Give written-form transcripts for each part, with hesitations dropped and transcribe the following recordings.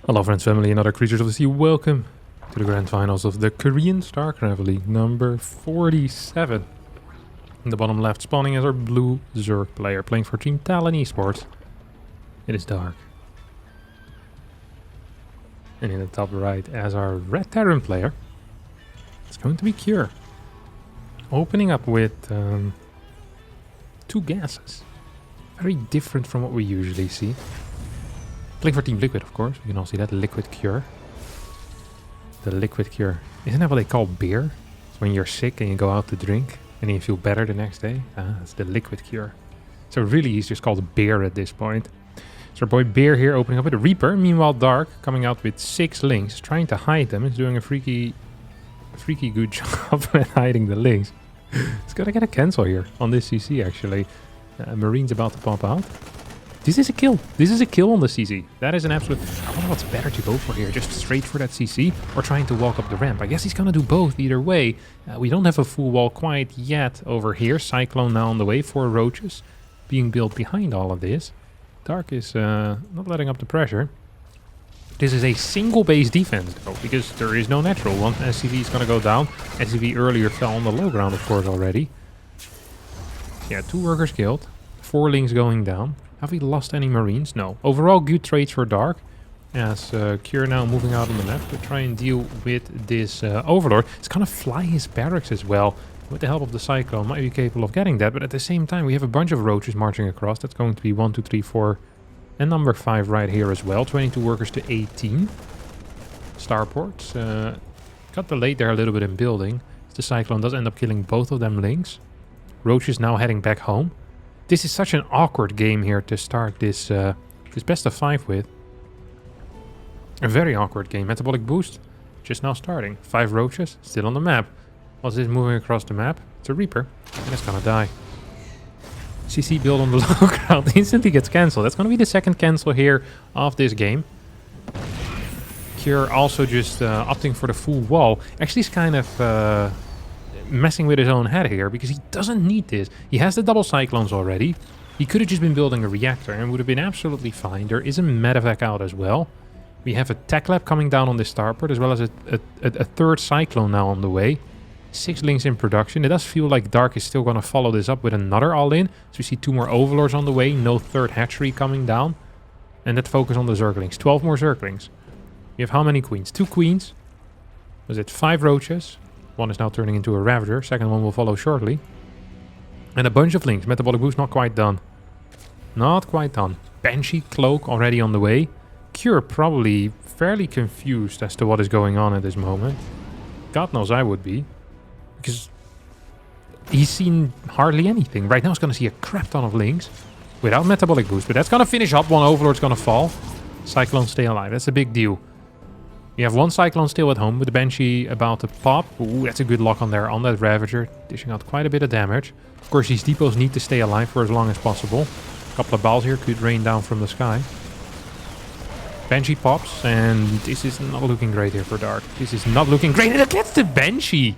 Hello friends, family, and other creatures of the sea. Welcome to the grand finals of the Korean StarCraft League number 47. In the bottom left, spawning as our blue Zerg player, playing for Team Talon Esports. It is Dark. And in the top right, as our red Terran player, it's going to be Cure. Opening up with two gases. Very different from what we usually see. Playing for Team Liquid, of course. You can all see that. Liquid Cure. The Liquid Cure. Isn't that what they call beer? It's when you're sick and you go out to drink and then you feel better the next day. It's the Liquid Cure. So really he's just called beer at this point. So our boy Beer here opening up with a Reaper. Meanwhile Dark coming out with 6 Lings. Trying to hide them. He's doing a freaky good job at hiding the Lings. He's gonna get a cancel here on this CC actually. Marine's about to pop out. This is a kill. This is a kill on the CC. That is an absolute... I don't know what's better to go for here. Just straight for that CC or trying to walk up the ramp. I guess he's going to do both either way. We don't have a full wall quite yet over here. Cyclone now on the way. 4 roaches being built behind all of this. Dark is not letting up the pressure. This is a single base defense though, because there is no natural one. SCV is going to go down. SCV earlier fell on the low ground of course already. Yeah, 2 workers killed. 4 Lings going down. Have we lost any Marines? No. Overall, good trades for Dark. As Cure now moving out on the map to try and deal with this Overlord. It's gonna fly his barracks as well. With the help of the Cyclone, might be capable of getting that. But at the same time, we have a bunch of roaches marching across. That's going to be 1, 2, 3, 4, and number 5 right here as well. 22 workers to 18. Starports. Got delayed there a little bit in building. The Cyclone does end up killing both of them Lings. Roaches now heading back home. This is such an awkward game here to start this this best of 5 with. A very awkward game. Metabolic boost just now starting. 5 roaches still on the map. What's this moving across the map? It's a Reaper and it's gonna die. CC build on the low ground instantly gets cancelled. That's gonna be the second cancel here of this game. Cure also just opting for the full wall. Actually he's kind of messing with his own head here because he doesn't need this. He has the double cyclones already. He could have just been building a reactor and would have been absolutely fine. There is a medevac out as well. We have a tech lab coming down on this starport as well as a third cyclone now on the way. 6 Lings in production. It does feel like Dark is still going to follow this up with another all-in. So we see 2 more Overlords on the way. No third hatchery coming down. And that focus on the Zerglings. 12 more Zerglings. We have how many queens? 2 queens. Was it 5 roaches? 1 is now turning into a Ravager. Second one will follow shortly. And a bunch of Lings. Metabolic boost not quite done. Not quite done. Banshee Cloak already on the way. Cure probably fairly confused as to what is going on at this moment. God knows I would be. Because he's seen hardly anything. Right now he's going to see a crap ton of Lings. Without metabolic boost. But that's going to finish up. 1 Overlord's going to fall. Cyclones stay alive. That's a big deal. We have 1 Cyclone still at home with the Banshee about to pop. Ooh, that's a good lock on there on that Ravager. Dishing out quite a bit of damage. Of course, these depots need to stay alive for as long as possible. A couple of balls here could rain down from the sky. Banshee pops, and this is not looking great here for Dark. This is not looking great, and it gets the Banshee!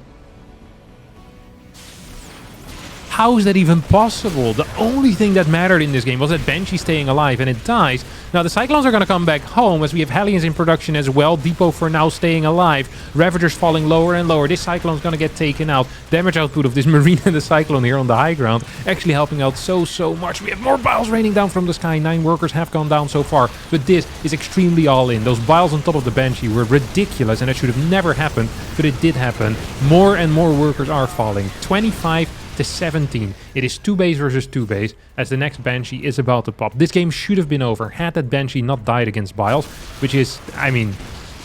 How is that even possible? The only thing that mattered in this game was that Banshee staying alive, and it dies. Now the Cyclones are going to come back home as we have Hellions in production as well. Depot for now staying alive. Ravagers falling lower and lower. This Cyclone is going to get taken out. Damage output of this Marine and the Cyclone here on the high ground actually helping out so much. We have more biles raining down from the sky. 9 workers have gone down so far, but this is extremely all-in. Those biles on top of the Banshee were ridiculous, and it should have never happened, but it did happen. More and more workers are falling. 25 to 17. It is 2 base versus 2 base as the next Banshee is about to pop. This game should have been over had that Banshee not died against Biles, which is, I mean,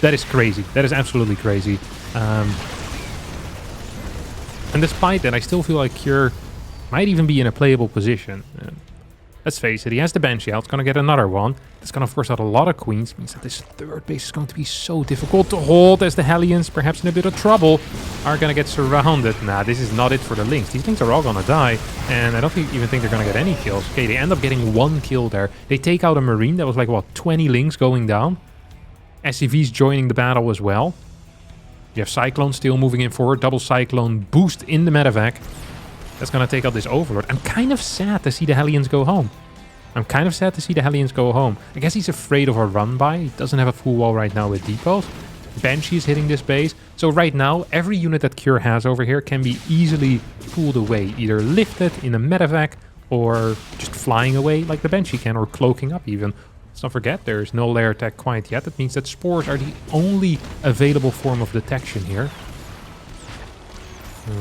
that is crazy. That is absolutely crazy. And despite that, I still feel like Cure might even be in a playable position. Let's face it, he has the Banshee out. It's going to get another one. It's going to force out a lot of queens. Means that this third base is going to be so difficult to hold as the Hellions, perhaps in a bit of trouble, are going to get surrounded. Nah, this is not it for the Lings. These Lings are all going to die, and I don't even think they're going to get any kills. Okay, they end up getting 1 kill there. They take out a Marine. That was like, what, 20 Lings going down? SCV's joining the battle as well. You have Cyclone still moving in forward. Double Cyclone boost in the medevac. That's going to take out this Overlord. I'm kind of sad to see the Hellions go home. I'm kind of sad to see the Hellions go home. I guess he's afraid of a run by. He doesn't have a full wall right now with depots. Banshee is hitting this base. So right now, every unit that Cure has over here can be easily pulled away. Either lifted in a medevac or just flying away like the Banshee can, or cloaking up even. Let's not forget, there's no lair attack quite yet. That means that spores are the only available form of detection here.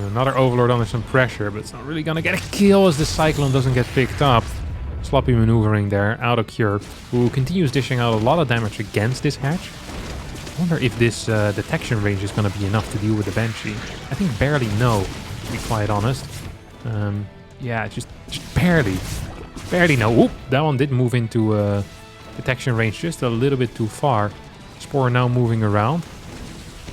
Another Overlord under some pressure, but it's not really gonna get a kill as the Cyclone doesn't get picked up. Sloppy maneuvering there, out of Cure, who continues dishing out a lot of damage against this hatch. I wonder if this detection range is gonna be enough to deal with the Banshee. I think barely no, to be quite honest. Yeah, just barely. Barely no. Oop, that one did move into detection range just a little bit too far. Spore now moving around.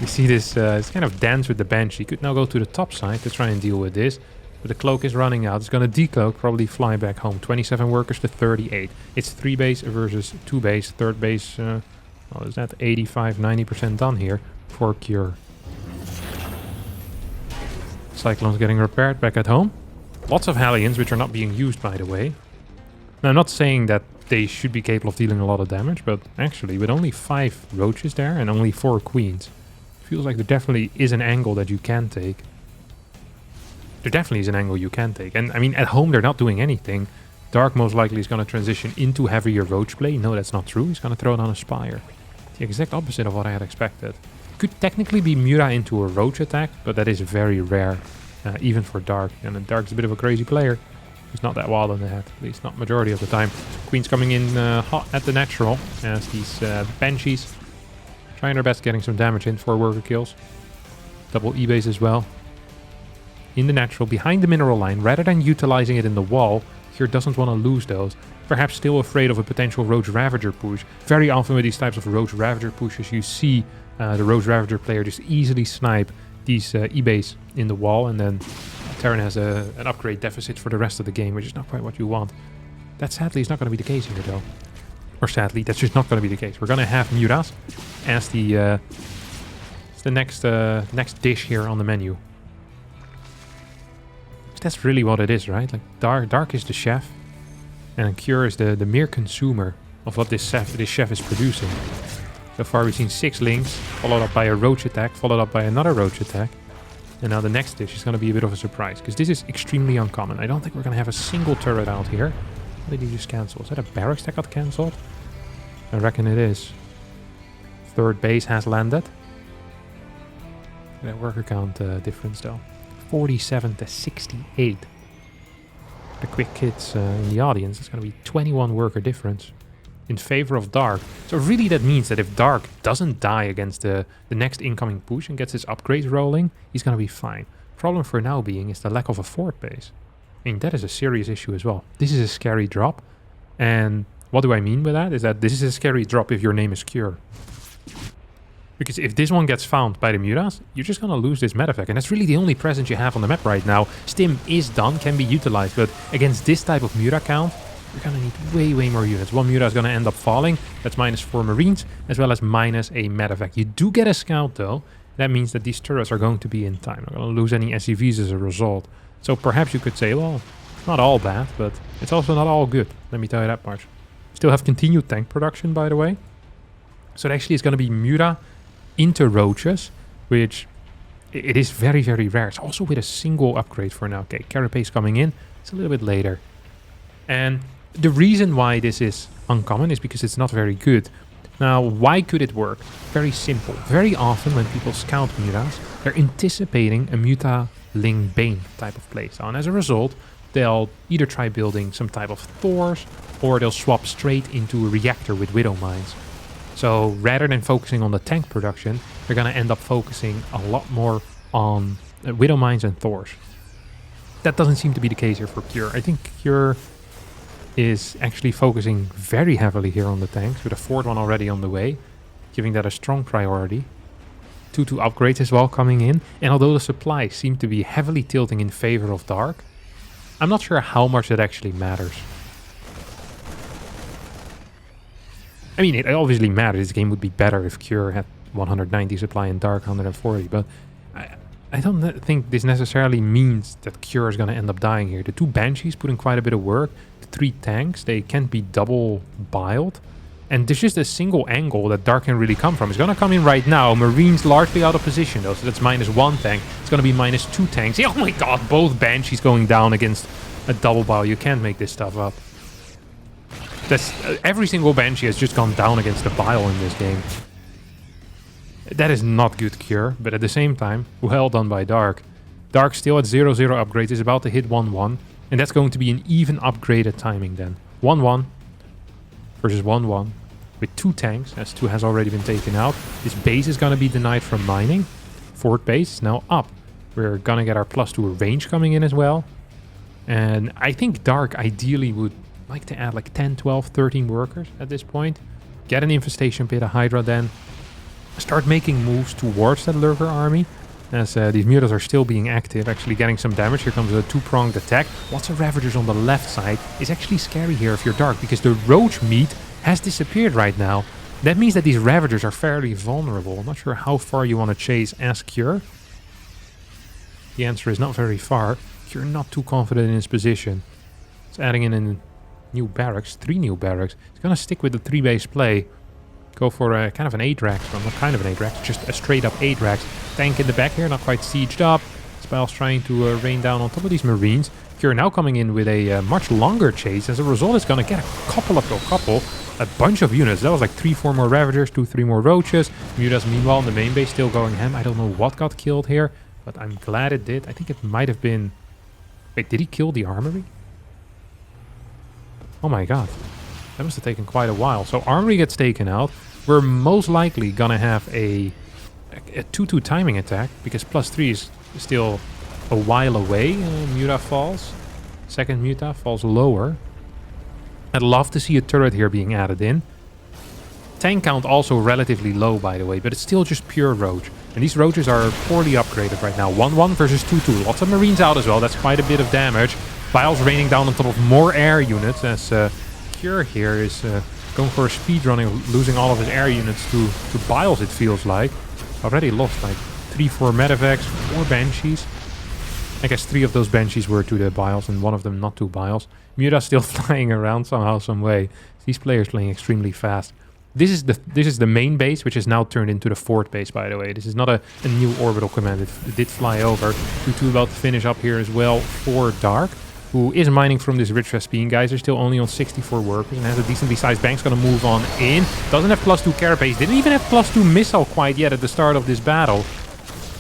You see this kind of dance with the Banshee. Could now go to the top side to try and deal with this. But the cloak is running out. It's going to decloak, probably fly back home. 27 workers to 38. It's 3 base versus 2 base. Third base, what is that? 85, 90% done here for Cure. Cyclone's getting repaired back at home. Lots of Hellions, which are not being used, by the way. Now, I'm not saying that they should be capable of dealing a lot of damage, but actually, with only 5 roaches there and only 4 queens, feels like there definitely is an angle that you can take. There definitely is an angle you can take. And I mean, at home, they're not doing anything. Dark most likely is going to transition into heavier roach play. No, that's not true. He's going to throw down a Spire. The exact opposite of what I had expected. Could technically be Mura into a roach attack, but that is very rare, even for Dark. And Dark's a bit of a crazy player. He's not that wild on the head, at least not majority of the time. Queen's coming in hot at the natural as these Banshees trying their best getting some damage in for worker kills. Double E-base as well. In the natural, behind the mineral line, rather than utilizing it in the wall, Cure doesn't want to lose those. Perhaps still afraid of a potential Roach Ravager push. Very often with these types of Roach Ravager pushes, you see the Roach Ravager player just easily snipe these E-base in the wall, and then Terran has an upgrade deficit for the rest of the game, which is not quite what you want. That sadly is not going to be the case here, though. Or sadly, that's just not going to be the case. We're going to have Muras as the next dish here on the menu. That's really what it is, right? Like Dark is the chef, and Cure is the mere consumer of what this chef is producing. So far we've seen 6 links, followed up by a roach attack, followed up by another roach attack. And now the next dish is going to be a bit of a surprise, because this is extremely uncommon. I don't think we're going to have a single turret out here. What did he just cancel? Is that a barracks that got cancelled? I reckon it is. Third base has landed. That worker count difference though. 47 to 68. The quick kids in the audience, it's going to be 21 worker difference in favor of Dark. So really that means that if Dark doesn't die against the next incoming push and gets his upgrades rolling, he's going to be fine. Problem for now being is the lack of a fourth base. I mean, that is a serious issue as well. This is a scary drop. And what do I mean by that? Is that this is a scary drop if your name is Cure. Because if this one gets found by the Muras, you're just going to lose this medevac. And that's really the only presence you have on the map right now. Stim is done, can be utilized. But against this type of Mura count, you're going to need way more units. One Mura is going to end up falling. That's -4 Marines, as well as minus a medevac. You do get a scout, though. That means that these turrets are going to be in time. Not going to lose any SCVs as a result. So perhaps you could say, well, it's not all bad, but it's also not all good. Let me tell you that much. Still have continued tank production, by the way. So it actually is going to be Mura into roaches, which it is very rare. It's also with a single upgrade for now. Okay, Carapace coming in. It's a little bit later. And the reason why this is uncommon is because it's not very good. Now, why could it work? Very simple. Very often when people scout Muras, they're anticipating a Muta-Ling Bane type of playstyle. And as a result, they'll either try building some type of Thors, or they'll swap straight into a reactor with Widow Mines. So rather than focusing on the tank production, they're going to end up focusing a lot more on Widow Mines and Thors. That doesn't seem to be the case here for Cure. I think Cure is actually focusing very heavily here on the tanks, with a fourth one already on the way, giving that a strong priority. 2 upgrades as well coming in, and although the supplies seem to be heavily tilting in favor of Dark, I'm not sure how much that actually matters. I mean, it obviously matters. This game would be better if Cure had 190 supply and Dark 140, but I don't think this necessarily means that Cure is going to end up dying here. The 2 Banshees put in quite a bit of work. The 3 tanks, they can't be double biled. And there's just a single angle that Dark can really come from. It's going to come in right now. Marines largely out of position though, so that's -1 tank. It's going to be -2 tanks. Oh my god, both Banshees going down against a double bile. You can't make this stuff up. That's every single Banshee has just gone down against the bile in this game. That is not good Cure, but at the same time, well done by Dark. Dark still at 0-0 upgrades, is about to hit 1-1. And that's going to be an even upgraded timing then. 1-1 versus 1-1 with 2 tanks, as 2 has already been taken out. This base is going to be denied from mining. Fort base is now up. We're going to get our +2 range coming in as well. And I think Dark ideally would like to add like 10, 12, 13 workers at this point. Get an infestation pit, a Hydra den. Start making moves towards that Lurker army. As these mutas are still being active, actually getting some damage. Here comes a 2-pronged attack. Lots of Ravagers on the left side. It's actually scary here if you're Dark, because the Roach meat has disappeared right now. That means that these Ravagers are fairly vulnerable. I'm not sure how far you want to chase as Cure. The answer is not very far. Cure not too confident in his position. It's adding in a new barracks, 3 new barracks. He's going to stick with the 3-base play. Go for a kind of an 8-rax, well not kind of an 8-rax, just a straight up 8-rax. Tank in the back here, not quite sieged up. Spile's trying to rain down on top of these Marines. Cure now coming in with a much longer chase. As a result, it's going to get a bunch of units. That was like 3-4 more Ravagers, 2-3 more Roaches. Mutas meanwhile in the main base still going ham. I don't know what got killed here, but I'm glad it did. I think it might have been... Wait, did he kill the armory? Oh my god. That must have taken quite a while. So armory gets taken out. We're most likely gonna have a 2-2 timing attack, because +3 is still a while away. Muta falls. Second Muta falls lower. I'd love to see a turret here being added in. Tank count also relatively low, by the way, but it's still just pure Roach. And these Roaches are poorly upgraded right now. 1-1 versus 2-2. Lots of Marines out as well. That's quite a bit of damage. Biles raining down on top of more air units, as Cure here is going for a speed running, losing all of his air units to Biles, it feels like. Already lost like 3-4 Medivacs, 4 Banshees. I guess 3 of those Banshees were to the Biles and 1 of them not to Biles. Muta still flying around somehow, some way. These players playing extremely fast. This is the main base, which is now turned into the fort base, by the way. This is not a new orbital command. It did fly over. 2-2 about to finish up here as well for Dark, who is mining from this rich Vespine. Guys are still only on 64 workers and has a decently sized bank's gonna move on in. Doesn't have +2 carapace. Didn't even have +2 missile quite yet at the start of this battle.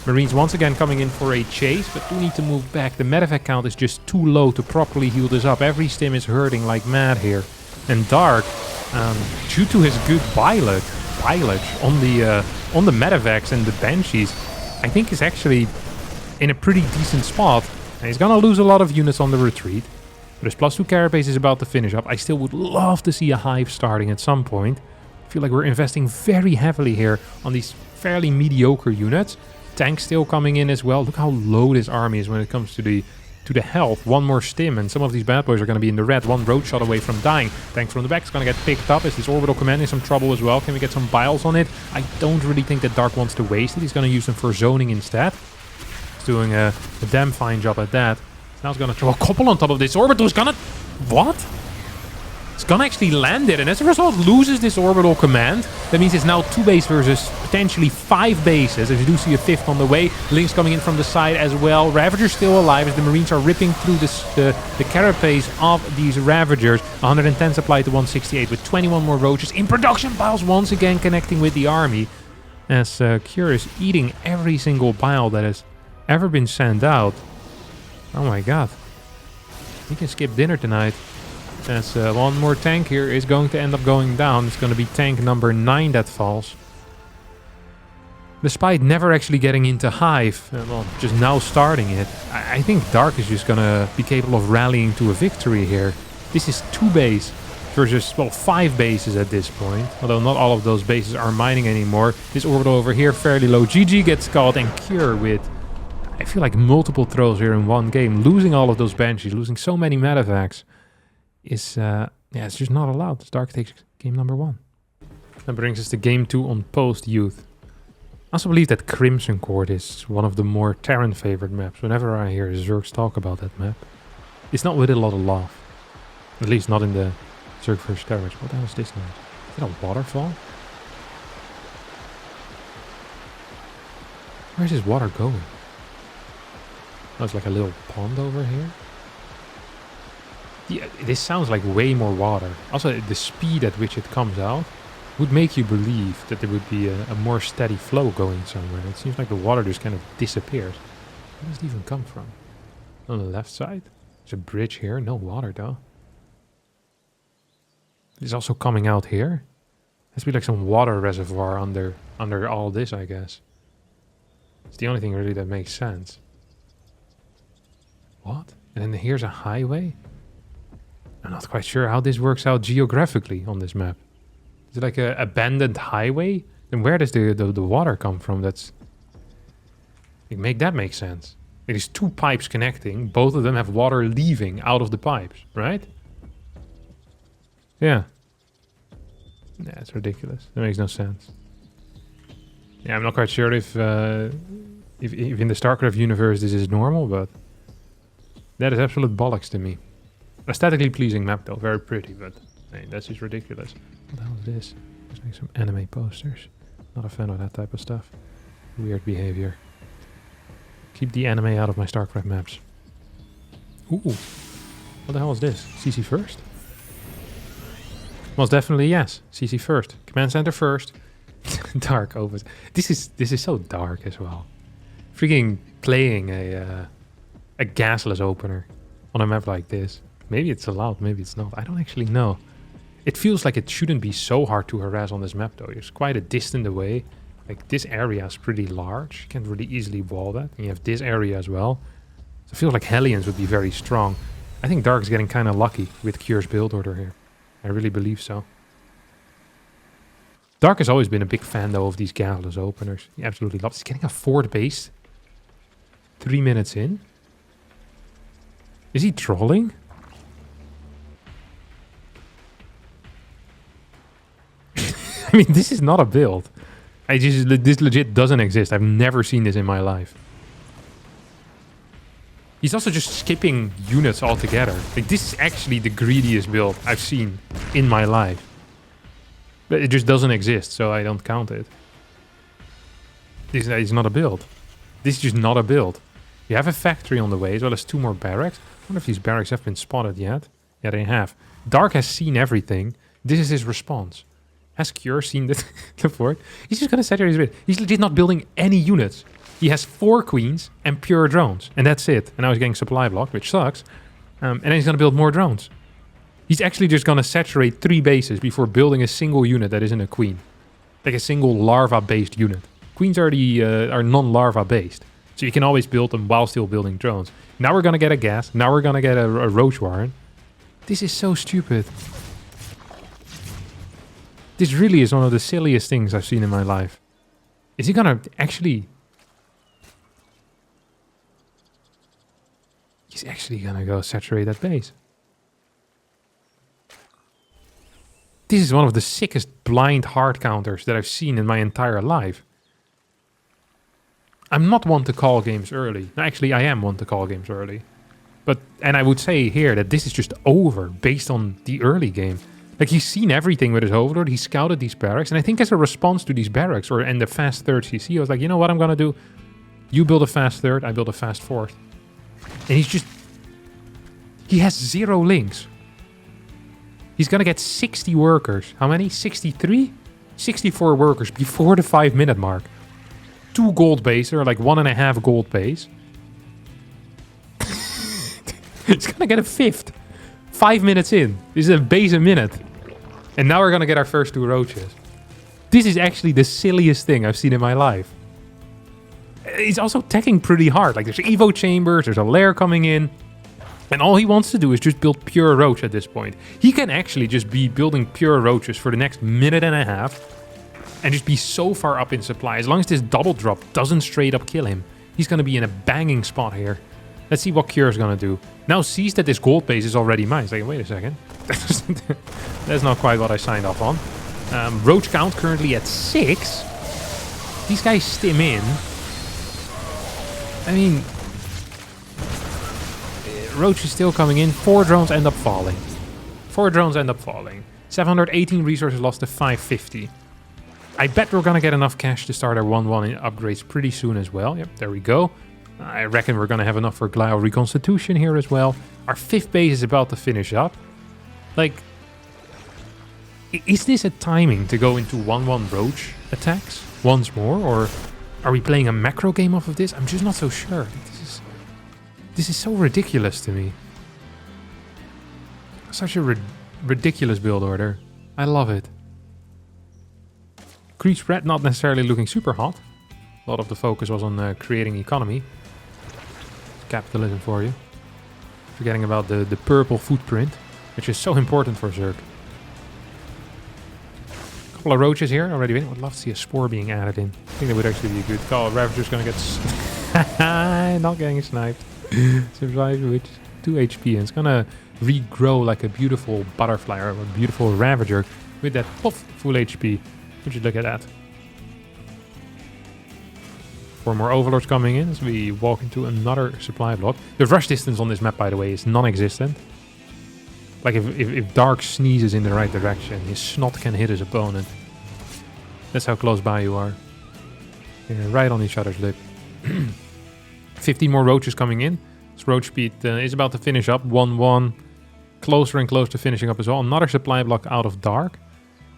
Marines once again coming in for a chase, but do need to move back. The medevac count is just too low to properly heal this up. Every stim is hurting like mad here. And Dark, due to his good mileage on the medevacs and the Banshees, I think is actually in a pretty decent spot. And he's gonna lose a lot of units on the retreat. But his +2 carapace is about to finish up. I still would love to see a hive starting at some point. I feel like we're investing very heavily here on these fairly mediocre units. Tanks still coming in as well. Look how low this army is when it comes to the health. One more stim and some of these bad boys are going to be in the red. 1 road shot away from dying. Tank from the back is going to get picked up. Is this orbital command in some trouble as well? Can we get some Biles on it? I don't really think that Dark wants to waste it. He's going to use them for zoning instead. He's doing a damn fine job at that. Now he's going to throw a couple on top of this orbital. He's going to... What? It's gonna actually land it, and as a result loses this orbital command. That means it's now 2 base versus potentially 5 bases, as you do see a 5th on the way. Lynx coming in from the side as well. Ravagers still alive as the Marines are ripping through the carapace of these Ravagers. 110 supplied to 168 with 21 more Roaches in production. Biles once again connecting with the army, as Cure is eating every single bile that has ever been sent out. Oh my god. We can skip dinner tonight. As 1 more tank here is going to end up going down. It's going to be tank number 9 that falls. Despite never actually getting into Hive, well, just now starting it, I think Dark is just going to be capable of rallying to a victory here. This is 2 base versus, well, 5 bases at this point. Although not all of those bases are mining anymore. This orbital over here fairly low. GG gets caught, and Cure with, I feel like, multiple throws here in one game. Losing all of those Banshees, losing so many medevacs. Is, yeah, it's just not allowed. Dark takes game number 1. That brings us to game 2 on Post Youth. I also believe that Crimson Court is one of the more Terran favorite maps. Whenever I hear Zergs talk about that map, it's not with a lot of love. At least not in the Zerg vs. Terrans. What the hell is this now? Is that a waterfall? Where's this water going? Oh, it's like a little pond over here. Yeah, this sounds like way more water. Also, the speed at which it comes out would make you believe that there would be a more steady flow going somewhere. It seems like the water just kind of disappears. Where does it even come from? On the left side? There's a bridge here. No water though. It's also coming out here. Has to be like some water reservoir under all this, I guess. It's the only thing really that makes sense. What? And then here's a highway? I'm not quite sure how this works out geographically on this map. Is it like an abandoned highway? Then where does the water come from? That's... Make that make sense. It is two pipes connecting. Both of them have water leaving out of the pipes, right? Yeah. Yeah, it's ridiculous. That makes no sense. Yeah, I'm not quite sure if in the StarCraft universe this is normal, but that is absolute bollocks to me. Aesthetically pleasing map though, very pretty, but hey, that's just ridiculous. What the hell is this? There's like some anime posters. Not a fan of that type of stuff. Weird behavior. Keep the anime out of my StarCraft maps. Ooh. What the hell is this? CC first? Most definitely yes. CC first. Command center first. Dark overs. This is so dark as well. Freaking playing a gasless opener on a map like this. Maybe it's allowed, maybe it's not. I don't actually know. It feels like it shouldn't be so hard to harass on this map though. It's quite a distance away. Like this area is pretty large. You can't really easily wall that. And you have this area as well. So it feels like Hellions would be very strong. I think Dark is getting kind of lucky with Cure's build order here. I really believe so. Dark has always been a big fan though of these gasless openers. He absolutely loves it. He's getting a fort base 3 minutes in. Is he trolling? I mean, this is not a build. This legit doesn't exist. I've never seen this in my life. He's also just skipping units altogether. Like, this is actually the greediest build I've seen in my life. But it just doesn't exist, so I don't count it. This is not a build. This is just not a build. You have a factory on the way, as well as 2 more barracks. I wonder if these barracks have been spotted yet. Yeah, they have. Dark has seen everything. This is his response. Has Cure seen the fort? He's just gonna saturate his bit. He's legit not building any units. He has 4 queens and pure drones, and that's it. And now he's getting supply blocked, which sucks. And then he's gonna build more drones. He's actually just gonna saturate 3 bases before building a single unit that isn't a queen. Like a single larva-based unit. Queens are non-larva based. So you can always build them while still building drones. Now we're gonna get a gas. Now we're gonna get a roach warren. This is so stupid. This really is one of the silliest things I've seen in my life. Is he gonna actually... He's actually gonna go saturate that base. This is one of the sickest blind hard counters that I've seen in my entire life. I'm not one to call games early. No, actually, I am one to call games early. And I would say here that this is just over based on the early game. Like, he's seen everything with his overlord. He scouted these barracks. And I think as a response to these barracks and the fast third CC, I was like, you know what I'm going to do? You build a fast third, I build a fast fourth. And he's just... He has 0 links. He's going to get 60 workers. How many? 63? 64 workers before the 5-minute mark. 2 gold base, or like 1.5 gold base. He's going to get a 5th. 5 minutes in. This is a base a minute. And now we're going to get our first 2 roaches. This is actually the silliest thing I've seen in my life. He's also teching pretty hard. Like, there's Evo chambers, there's a lair coming in. And all he wants to do is just build pure roach at this point. He can actually just be building pure roaches for the next 1.5 minutes. And just be so far up in supply. As long as this double drop doesn't straight up kill him. He's going to be in a banging spot here. Let's see what Cure's going to do. Now sees that this gold base is already mine. He's like, wait a second. That's not quite what I signed off on. Roach count currently at 6. these guys stim in. I mean, Roach is still coming in. 4 drones end up falling. 4 drones end up falling. 718 resources lost to 550. I bet we're gonna get enough cash to start our 1-1 upgrades pretty soon as well. Yep, there we go. I reckon we're gonna have enough for Glial Reconstitution here as well. Our 5th base is about to finish up. Like, is this a timing to go into 1-1 Roach attacks once more? Or are we playing a macro game off of this? I'm just not so sure. This is so ridiculous to me. Such a ridiculous build order. I love it. Creep spread not necessarily looking super hot. A lot of the focus was on creating economy. Capitalism for you. Forgetting about the purple footprint, which is so important for Zerg. Couple of roaches here already in. Would love to see a spore being added in. I think that would actually be a good call. Ravager's gonna get not getting sniped. Survive with 2 HP, and it's gonna regrow like a beautiful butterfly or a beautiful Ravager with that full HP. Would you look at that? 4 more Overlords coming in as we walk into another supply block. The rush distance on this map, by the way, is non-existent. Like if Dark sneezes in the right direction, his snot can hit his opponent. That's how close by you are. You're right on each other's lip. 15 more roaches coming in. This roach speed is about to finish up. 1-1. Closer and closer to finishing up as well. Another supply block out of Dark.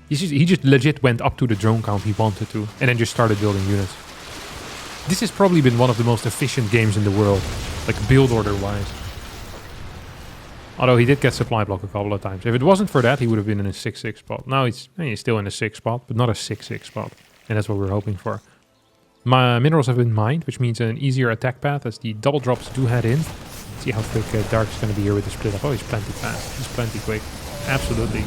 He just legit went up to the drone count he wanted to. And then just started building units. This has probably been one of the most efficient games in the world. Like build order wise. Although he did get supply block a couple of times. If it wasn't for that, he would have been in a 6-6 spot. Now he's still in a 6 spot, but not a 6-6 spot. And that's what we're hoping for. My minerals have been mined, which means an easier attack path as the double drops do head in. See how quick Dark is going to be here with the split up. Oh, he's plenty fast. He's plenty quick. Absolutely.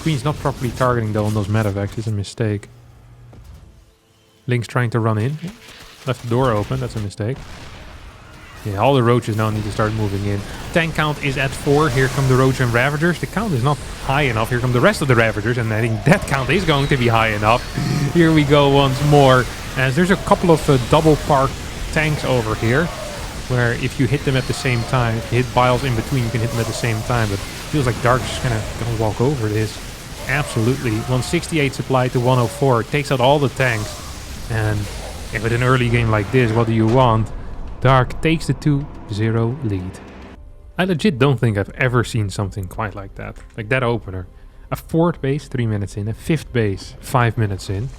Queen's not properly targeting though on those medevacs. It's a mistake. Link's trying to run in. Left the door open. That's a mistake. Yeah, all the roaches now need to start moving in. Tank count is at 4. Here come the roach and ravagers. The count is not high enough. Here come the rest of the ravagers, and I think that count is going to be high enough. Here we go once more. As there's a couple of double parked tanks over here, where if you hit them at the same time, if you hit Biles in between, you can hit them at the same time. But it feels like Dark's just gonna walk over this. Absolutely. 168 supply to 104. It takes out all the tanks. And with an early game like this, what do you want? Dark takes the 2-0 lead. I legit don't think I've ever seen something quite like that. Like that opener. A 4th base 3 minutes in, a 5th base 5 minutes in.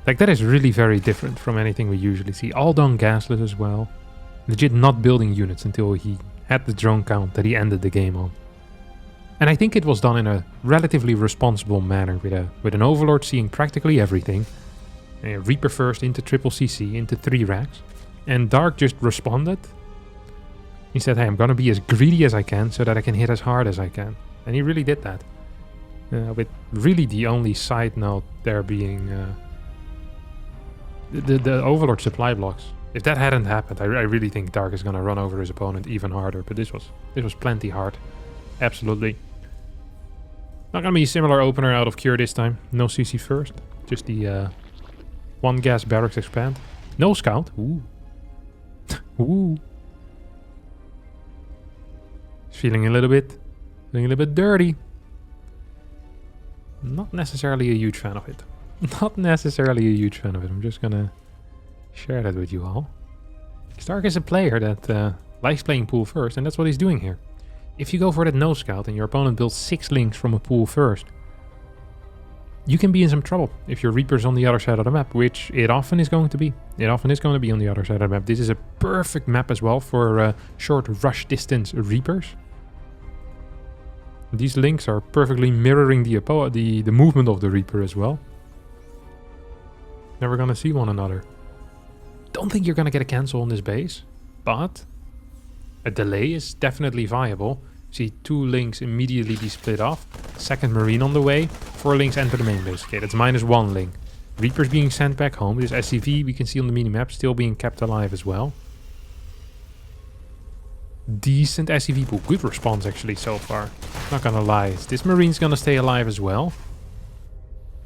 Like that is really very different from anything we usually see. All done gasless as well. Legit not building units until he had the drone count that he ended the game on. And I think it was done in a relatively responsible manner with an Overlord seeing practically everything. Reaper first into triple CC, into 3 racks. And Dark just responded. He said, hey, I'm gonna be as greedy as I can so that I can hit as hard as I can. And he really did that. With really the only side note there being the Overlord supply blocks. If that hadn't happened, I really think Dark is gonna run over his opponent even harder. But this was plenty hard. Absolutely. Not gonna be a similar opener out of Cure this time. No CC first. Just the 1 gas barracks expand. No scout. Ooh. Ooh. Feeling a little bit dirty. Not necessarily a huge fan of it. Not necessarily a huge fan of it. I'm just gonna share that with you all. Stark is a player that likes playing pool first, and that's what he's doing here. If you go for that no scout and your opponent builds 6 links from a pool first, you can be in some trouble if your Reaper's on the other side of the map, which it often is going to be. It often is going to be on the other side of the map. This is a perfect map as well for short rush distance Reapers. These links are perfectly mirroring the movement of the Reaper as well. Never gonna see one another. Don't think you're gonna get a cancel on this base, but a delay is definitely viable. See 2 links immediately be split off. 2nd Marine on the way. 4 links enter the main base. Okay, that's -1 link. Reapers being sent back home. This SCV we can see on the minimap still being kept alive as well. Decent SCV pool. Good response actually so far. Not gonna lie. This Marine's gonna stay alive as well.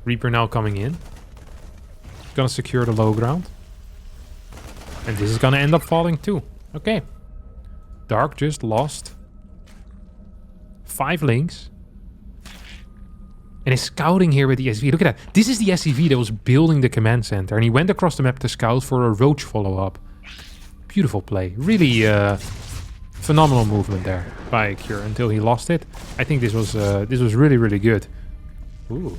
Reaper now coming in. gonna secure the low ground. And this is gonna end up falling too. Okay. Dark just lost 5 links. And he's scouting here with the SCV. Look at that. This is the SCV that was building the command center. And he went across the map to scout for a roach follow-up. Beautiful play. Really phenomenal movement there by Cure until he lost it. I think this was really, really good. Ooh.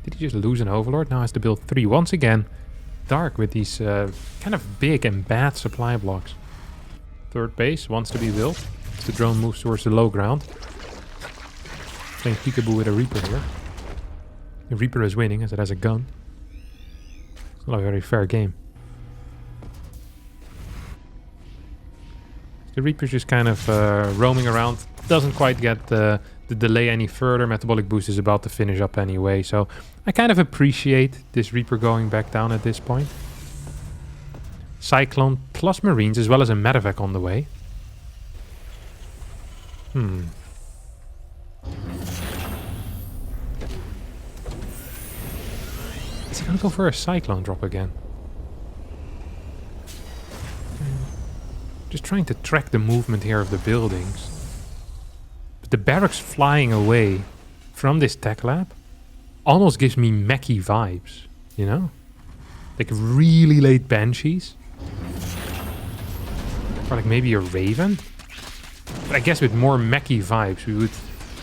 Did he just lose an Overlord? Now has to build 3 once again. Dark with these kind of big and bad supply blocks. Third base wants to be built. As the drone moves towards the low ground. Playing peekaboo with a Reaper here. The Reaper is winning as it has a gun. It's not a very fair game. The Reaper's just kind of roaming around. Doesn't quite get the delay any further. Metabolic Boost is about to finish up anyway. So I kind of appreciate this Reaper going back down at this point. Cyclone plus Marines as well as a Medevac on the way. Is he gonna go for a Cyclone drop again? Just trying to track the movement here of the buildings. But the barracks flying away from this tech lab almost gives me mechie vibes, you know? Like really late Banshees. Or like maybe a Raven. But I guess with more mechie vibes we would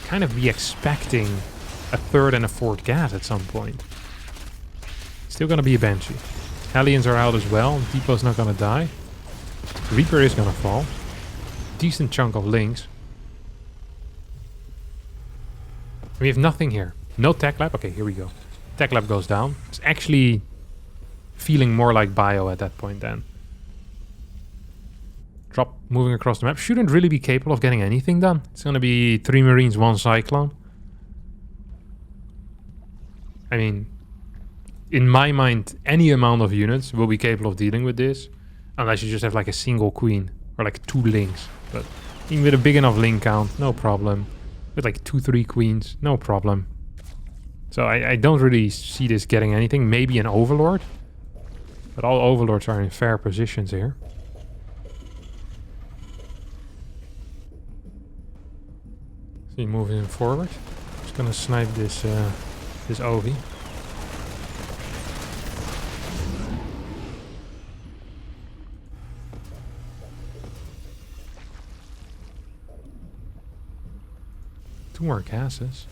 kind of be expecting a 3rd and a 4th gas at some point. Still gonna be a Banshee. Hellions are out as well. Depot's not gonna die. Reaper is gonna fall. Decent chunk of links. We have nothing here. No tech lab. Okay, here we go. Tech lab goes down. It's actually feeling more like bio at that point then. Drop moving across the map. Shouldn't really be capable of getting anything done. It's gonna be 3 Marines, 1 Cyclone. I mean, in my mind, any amount of units will be capable of dealing with this. Unless you just have like a single queen or like 2 links. But even with a big enough link count, no problem. With like 2-3 queens, no problem. So I don't really see this getting anything. Maybe an Overlord. But all Overlords are in fair positions here. See, moving forward. Just gonna snipe this Ovi. More gases.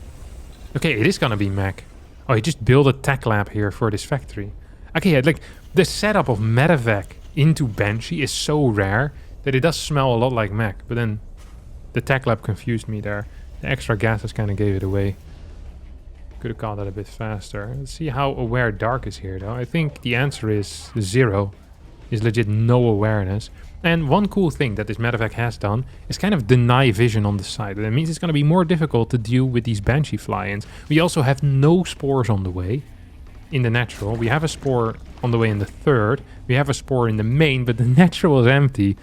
Okay, it is gonna be mech. Oh, he just built a tech lab here for this factory. Okay, yeah, like the setup of Medevac into Banshee is so rare that it does smell a lot like mech. But then the tech lab confused me there. The extra gases kind of gave it away. Could have caught that a bit faster. Let's see how aware Dark is here though. I think the answer is 0. Is legit no awareness. And one cool thing that this Medevac has done is kind of deny vision on the side. That means it's going to be more difficult to deal with these Banshee fly-ins. We also have no spores on the way in the natural. We have a spore on the way in the 3rd. We have a spore in the main, but the natural is empty.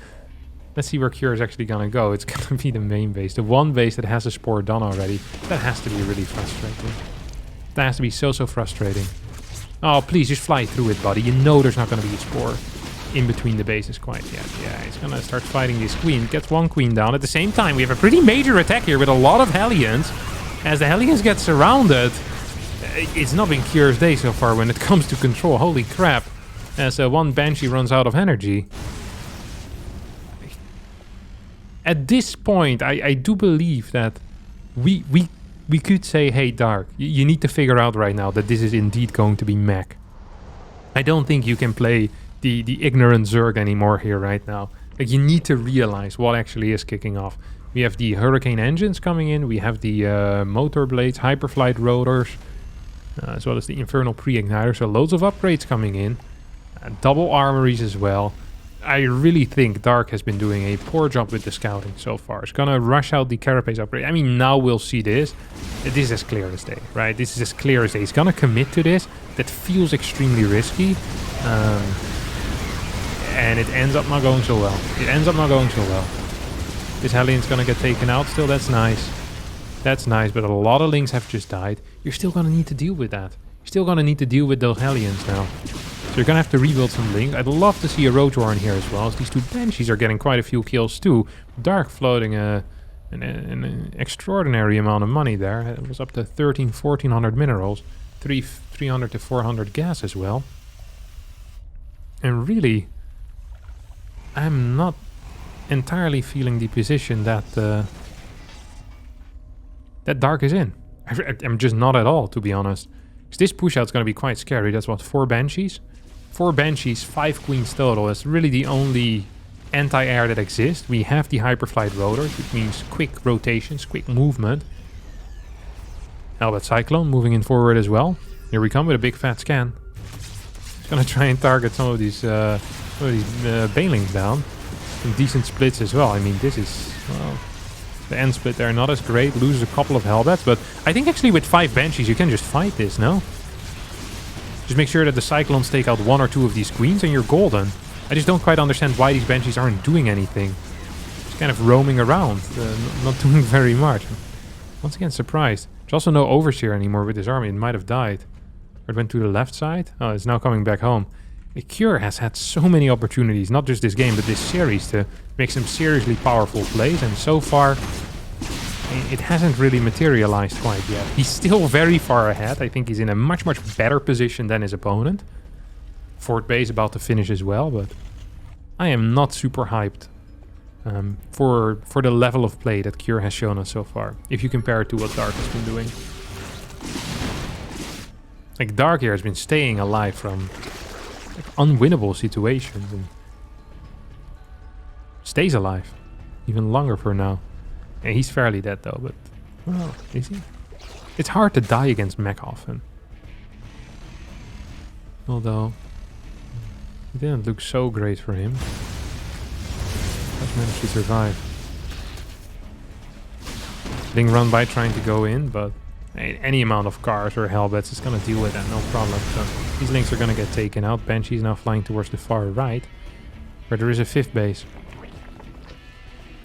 Let's see where Cure is actually going to go. It's going to be the main base. The one base that has a spore done already. That has to be really frustrating. That has to be so frustrating. Oh, please just fly through it, buddy. You know there's not going to be a spore in between the bases quite yet. Yeah, he's gonna start fighting this queen. Gets 1 queen down. At the same time, we have a pretty major attack here with a lot of Hellions. As the Hellions get surrounded, it's not been Cure's day so far when it comes to control. Holy crap. As 1 Banshee runs out of energy. At this point, I do believe that we could say, hey, Dark, you need to figure out right now that this is indeed going to be mech. I don't think you can play the ignorant Zerg anymore here right now. Like, you need to realize what actually is kicking off. We have the Hurricane engines coming in. We have the motor blades, hyperflight rotors, as well as the Infernal pre-igniter. So loads of upgrades coming in. Double armories as well. I really think Dark has been doing a poor job with the scouting so far. It's gonna rush out the carapace upgrade. I mean, now we'll see this. This is as clear as day, right? This is as clear as day. He's gonna commit to this. That feels extremely risky. And it ends up not going so well. It ends up not going so well. This Hellion's gonna get taken out still. That's nice. That's nice, but a lot of links have just died. You're still gonna need to deal with that. You're still gonna need to deal with those Hellions now. So you're going to have to rebuild some links. I'd love to see a Rotor in here as well, as these two Banshees are getting quite a few kills too. Dark floating an extraordinary amount of money there. It was up to 1400 minerals, 300 to 400 gas as well. And really, I'm not entirely feeling the position that that Dark is in. I'm just not at all, to be honest. Because this push out's going to be quite scary. That's what, 4 Banshees? 4 Banshees, 5 Queens total. That's really the only anti-air that exists. We have the Hyperflight Rotors, which means quick rotations, quick movement. Helmet Cyclone moving in forward as well. Here we come with a big fat scan. It's going to try and target some of these Banelings down. Some decent splits as well. I mean, this is, well, the end split there not as great. Loses a couple of Hellbats, but I think actually with 5 Banshees you can just fight this, no? Just make sure that the Cyclones take out 1 or 2 of these Queens and you're golden. I just don't quite understand why these Banshees aren't doing anything. Just kind of roaming around, not doing very much. Once again, surprised. There's also no Overseer anymore with his army. It might have died. Or it went to the left side. Oh, it's now coming back home. Cure has had so many opportunities, not just this game, but this series, to make some seriously powerful plays, and so far it hasn't really materialized quite yet. He's still very far ahead. I think he's in a much better position than his opponent. Fort Base about to finish as well, but I am not super hyped for the level of play that Cure has shown us so far, if you compare it to what Dark has been doing. Like, Dark here has been staying alive from unwinnable situations and stays alive even longer for now. And he's fairly dead though, but well, is he? It's hard to die against mech often. Although it didn't look so great for him. Just managed to survive. Being run by trying to go in, but any amount of cars or Hellbats is going to deal with that, no problem. So these links are going to get taken out. Banshee's now flying towards the far right, where there is a 5th base.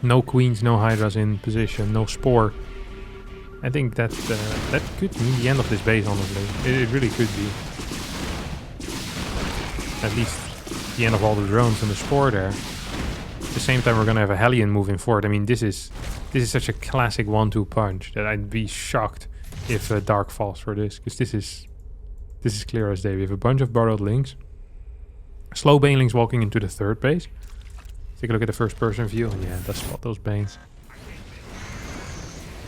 No Queens, no Hydras in position, no Spore. I think that that could mean the end of this base, honestly. It really could be. At least the end of all the drones and the Spore there. At the same time, we're going to have a Hellion moving forward. I mean, this is such a classic 1-2 punch that I'd be shocked if Dark falls for this, because this is clear as day. We have a bunch of borrowed links. Slow Banelings walking into the 3rd base. Take a look at the first person view. Yeah, it does spot those Banes.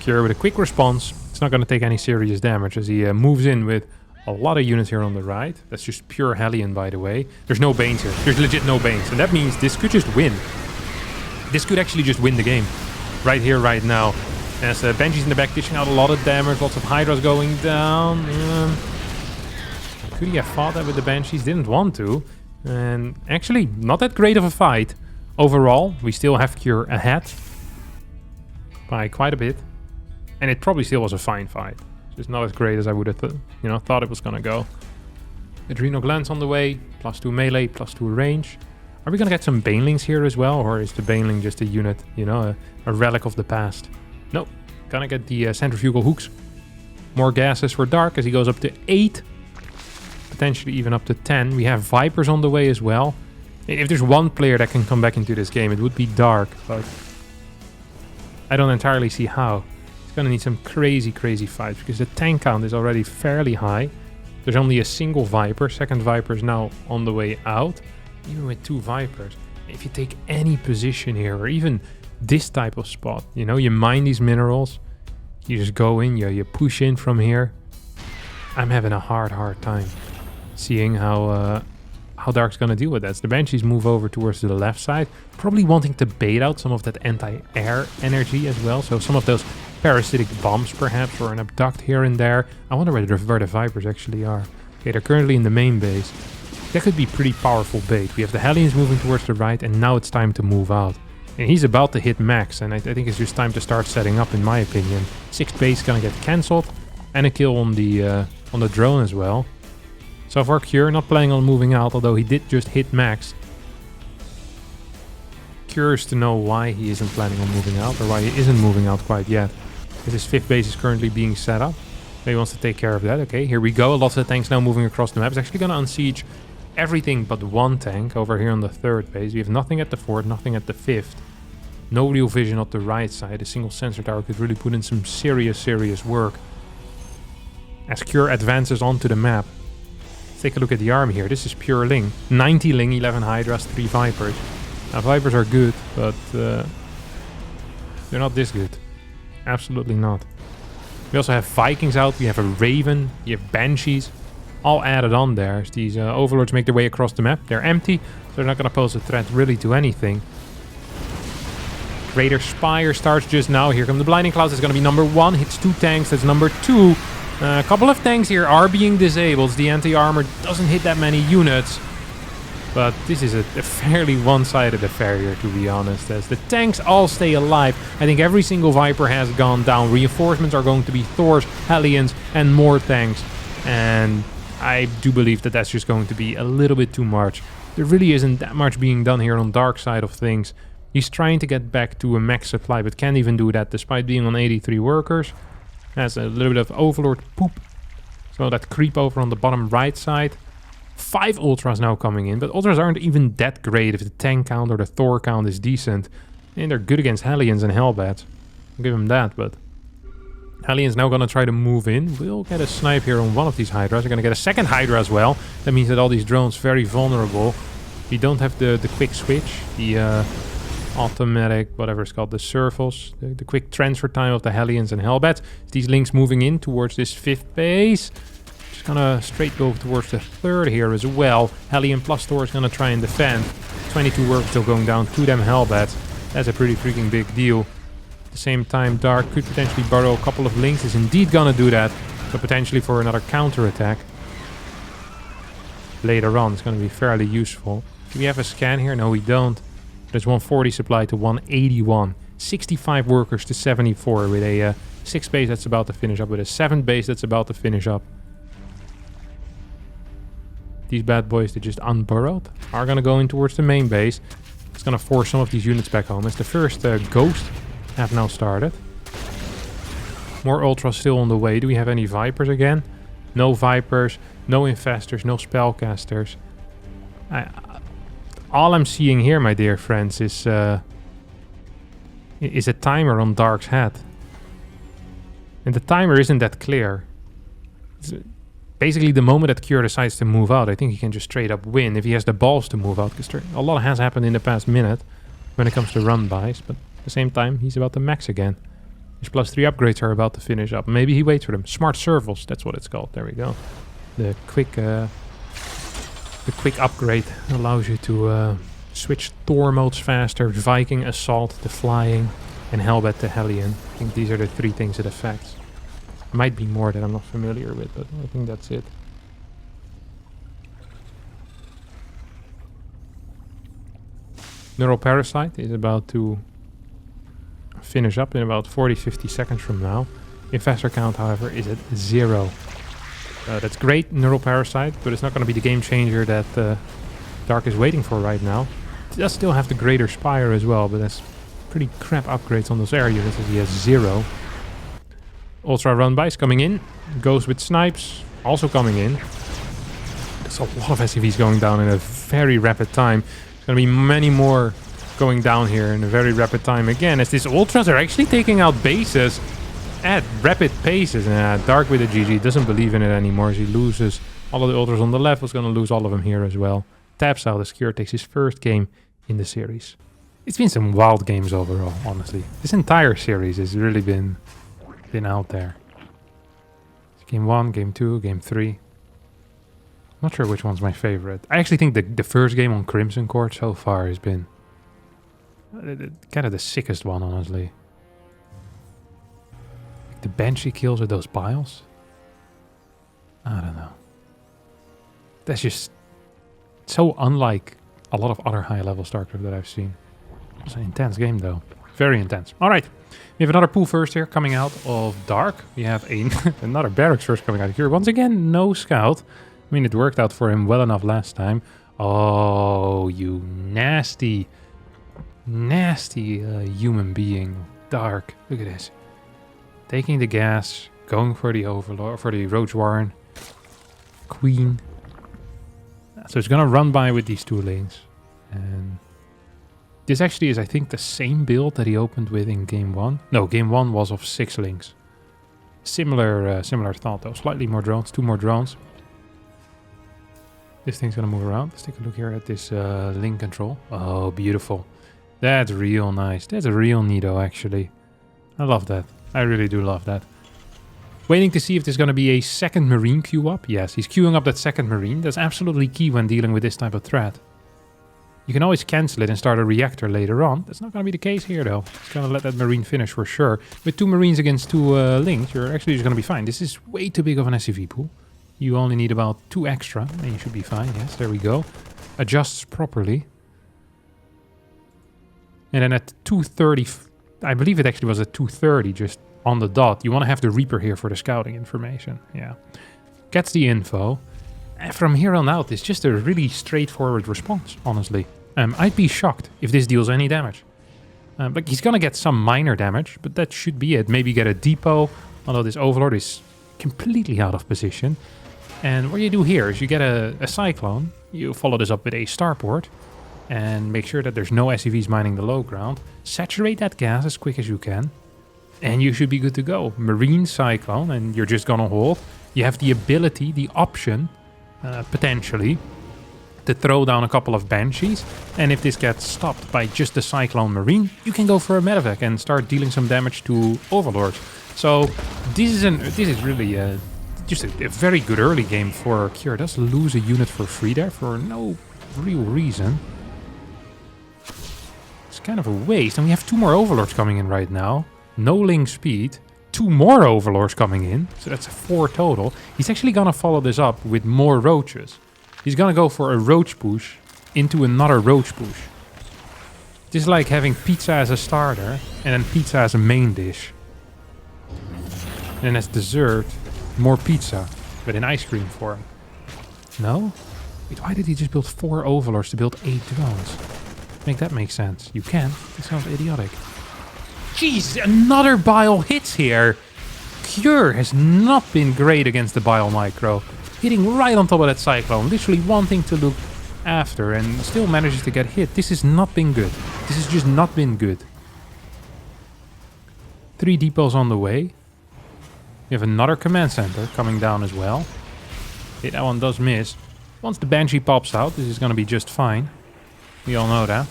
Cure with a quick response. It's not going to take any serious damage as he moves in with a lot of units here on the right. That's just pure Hellion, by the way. There's no Banes here. There's legit no Banes. And that means this could just win. This could actually just win the game. Right here, right now. As Banshee's in the back dishing out a lot of damage, lots of Hydras going down. Could he have fought that with the Banshees? Didn't want to. And actually, not that great of a fight. Overall, we still have Cure ahead by quite a bit. And it probably still was a fine fight. Just not as great as I would have thought it was going to go. Adrenal Glands on the way, +2 melee, +2 range. Are we going to get some Banelings here as well? Or is the Baneling just a unit, a relic of the past? Nope. Gonna get the centrifugal hooks. More gases for Dark as he goes up to 8. Potentially even up to 10. We have Vipers on the way as well. If there's one player that can come back into this game, it would be Dark. But I don't entirely see how. He's gonna need some crazy fights, because the tank count is already fairly high. There's only a single Viper. Second Viper is now on the way out. Even with 2 Vipers. If you take any position here, or even this type of spot, you mine these minerals, you just go in, you push in from here. I'm having a hard time seeing how Dark's gonna deal with that. So the Banshees move over towards the left side, probably wanting to bait out some of that anti-air energy as well. So some of those parasitic bombs perhaps, or an abduct here and there. I wonder where the Vipers actually are. Okay, they're currently in the main base. That could be pretty powerful bait. We have the Hellions moving towards the right, and now it's time to move out. And he's about to hit max, and I think it's just time to start setting up, in my opinion. 6th base gonna get cancelled, and a kill on the drone as well. So far, Cure not planning on moving out, although he did just hit max. Curious to know why he isn't planning on moving out, or why he isn't moving out quite yet. Because his 5th base is currently being set up. He wants to take care of that. Okay, here we go. Lots of tanks now moving across the map. It's actually gonna unsiege everything but one tank over here on the 3rd base. We have nothing at the 4th, nothing at the 5th. No real vision on the right side. A single sensor tower could really put in some serious work. As Cure advances onto the map. Let's take a look at the army here. This is pure Ling. 90 Ling, 11 Hydras, 3 Vipers. Now Vipers are good, but they're not this good. Absolutely not. We also have Vikings out, we have a Raven, you have Banshees. All added on there as these Overlords make their way across the map. They're empty, so they're not going to pose a threat really to anything. Greater Spire starts just now. Here come the Blinding Clouds. It's going to be number 1. Hits 2 tanks. That's number 2. A couple of tanks here are being disabled. The anti-armor doesn't hit that many units. But this is a fairly one-sided affair here, to be honest. As the tanks all stay alive. I think every single Viper has gone down. Reinforcements are going to be Thors, Hellions, and more tanks. And I do believe that that's just going to be a little bit too much. There really isn't that much being done here on Dark side of things. He's trying to get back to a max supply, but can't even do that despite being on 83 workers. Has a little bit of Overlord poop. So that creep over on the bottom right side. 5 Ultras now coming in, but Ultras aren't even that great if the tank count or the Thor count is decent. And they're good against Hellions and Hellbats. I'll give him that, but... Hellions now gonna try to move in. We'll get a snipe here on one of these Hydras. We're gonna get a second Hydra as well. That means that all these drones very vulnerable. We don't have the quick switch. The... automatic, whatever it's called, the servals, the quick transfer time of the Hellions and Hellbats. These links moving in towards this 5th base. Just gonna straight go towards the 3rd here as well. Hellion plus Thor is gonna try and defend. 22 work still going down to them Hellbats. That's a pretty freaking big deal. At the same time, Dark could potentially borrow a couple of links. Is indeed gonna do that, but potentially for another counter attack. Later on, it's gonna be fairly useful. Do we have a scan here? No, we don't. There's 140 supply to 181. 65 workers to 74 with a 6 base that's about to finish up. With a 7 base that's about to finish up. These bad boys that just unburrowed are going to go in towards the main base. It's going to force some of these units back home. As the first Ghost have now started. More Ultras still on the way. Do we have any Vipers again? No Vipers. No Infestors. No Spellcasters. All I'm seeing here, my dear friends, is a timer on Dark's head. And the timer isn't that clear. It's basically, the moment that Cure decides to move out, I think he can just straight up win if he has the balls to move out. Because a lot has happened in the past minute when it comes to run-bys. But at the same time, he's about to max again. His +3 upgrades are about to finish up. Maybe he waits for them. Smart servals, that's what it's called. There we go. The quick upgrade allows you to switch Thor modes faster, Viking Assault to Flying, and Hellbat to Hellion. I think these are the 3 things it affects. Might be more that I'm not familiar with, but I think that's it. Neural Parasite is about to finish up in about 40-50 seconds from now. Infestor count, however, is at 0. That's great, Neural Parasite, but it's not going to be the game changer that Dark is waiting for right now. It does still have the Greater Spire as well, but that's pretty crap upgrades on those air units as he has 0. Ultra run-bys coming in. Goes with snipes, also coming in. There's a lot of SCVs going down in a very rapid time. There's going to be many more going down here in a very rapid time again, as these Ultras are actually taking out bases at rapid paces. And Dark with a GG doesn't believe in it anymore as he loses all of the Ultras on the left. Was going to lose all of them here as well. Taps out as Cure takes his first game in the series. It's been some wild games overall, honestly. This entire series has really been out there. Game 1, Game 2, Game 3. Not sure which one's my favorite. I actually think the first game on Crimson Court so far has been kind of the sickest one, honestly. The Banshee kills with those piles. I don't know. That's just so unlike a lot of other high-level StarCraft that I've seen. It was an intense game, though. Very intense. All right. We have another pool first here coming out of Dark. We have another Barracks first coming out here. Once again, no scout. I mean, it worked out for him well enough last time. Oh, you nasty, nasty human being. Dark. Look at this. Taking the gas, going for the Overlord, for the Roach Warren. Queen. So it's gonna run by with these 2 links. And this actually is, I think, the same build that he opened with in game 1. No, game 1 was of 6 links. Similar thought though. Slightly more drones, 2 more drones. This thing's gonna move around. Let's take a look here at this link control. Oh, beautiful. That's real nice. That's a real neato, actually. I love that. I really do love that. Waiting to see if there's gonna be a second Marine queue up. Yes, he's queuing up that second Marine. That's absolutely key when dealing with this type of threat. You can always cancel it and start a reactor later on. That's not going to be the case here, though. It's going to let that Marine finish for sure. With 2 Marines against 2 links, you're actually just going to be fine. This is way too big of an SCV pool. You only need about 2 extra, and you should be fine. Yes, there we go. Adjusts properly. And then at 230, I believe it actually was at 230, just on the dot. You want to have the Reaper here for the scouting information. Yeah. Gets the info. From here on out, it's just a really straightforward response, honestly. I'd be shocked if this deals any damage. Like, he's gonna get some minor damage, but that should be it. Maybe get a depot, although this Overlord is completely out of position. And what you do here is you get a Cyclone, you follow this up with a Starport, and make sure that there's no SCVs mining the low ground. Saturate that gas as quick as you can, and you should be good to go. Marine Cyclone, and you're just gonna hold. You have the ability, the option, potentially, to throw down a couple of Banshees, and if this gets stopped by just the Cyclone Marine, you can go for a Medevac and start dealing some damage to Overlords. So this is really just a very good early game for Cure. Does lose a unit for free there for no real reason. It's kind of a waste, and we have 2 more Overlords coming in right now. No link speed. 2 more Overlords coming in, so that's 4 total. He's actually gonna follow this up with more Roaches. He's gonna go for a Roach push into another Roach push. This is like having pizza as a starter and then pizza as a main dish. And as dessert, more pizza, but in ice cream form. No? Wait, why did he just build 4 Overlords to build 8 drones? Make that make sense. You can. That sounds idiotic. Jeez, another Bile hits here. Cure has not been great against the Bile Micro. Hitting right on top of that Cyclone. Literally one thing to look after and still manages to get hit. This has not been good. This has just not been good. 3 depots on the way. We have another command center coming down as well. Okay, that one does miss. Once the Banshee pops out, this is going to be just fine. We all know that.